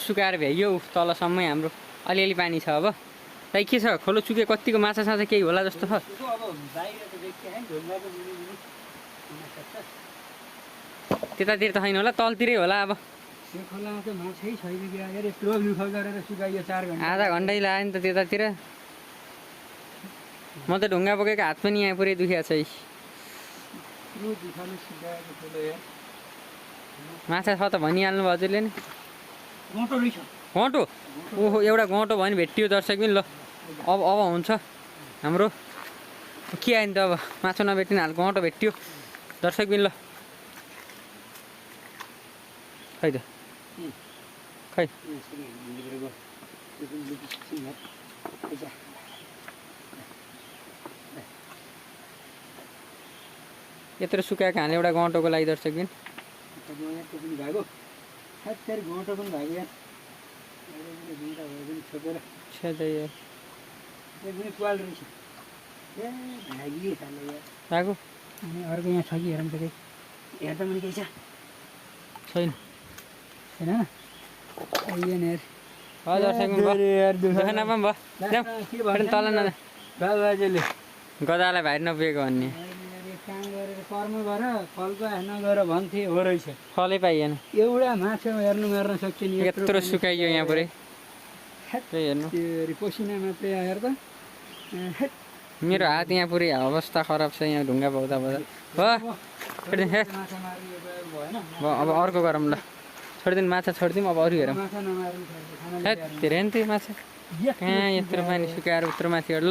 सुकाएर भ्याइयो तलसम्मै हाम्रो अलिअलि पानी छ। अब खै के छ खोलो चुके कतिको माछा साछा केही होला जस्तो छ। त्यतातिर त छैन होला तलतिरै होला। अब आधा घन्टै लाग्यो नि त त्यतातिर। म त ढुङ्गा बोकेको हात पनि यहाँ पुरै दुखिया छ। माछा छ त भनिहाल्नु भयो हजुरले नि। गँटो ओहो एउटा गँटो भयो नि भेटियो दर्शक पनि। ल अब हुन्छ हाम्रो के आयो नि त। अब माछा नभेटिन हाल गँटो भेटियो दर्शक पनि। ल खै त खै यत्रो सुकाएको हाले एउटा गँटोको लागि दर्शक पनि। अर्को यहाँ छ कि हेरौँ त हेर्दा पनि केही छ छैन छैन तल न गदालाई भाइ नपुगेको भन्ने काम गरेर कर्म गर फलको नगर भन्थे हो रहेछ। फलै पाइएन। एउटा माछा हेर्नु मार्न सक्छ नि यत्रो सुकाइयो यहाँ पुरै। हेर्नु पसिना मात्रै हेर त। मेरो हात यहाँ पुरै अवस्था खराब छ यहाँ ढुङ्गा पाउँदा अब अर्को गरौँ ल। छोडिदिनु माछा छोडिदिउँ। अब अरू हेरौँ। धेरै नि त्यो माछा कहाँ यत्रो पानी सुकाएर उत्रमाथि ल।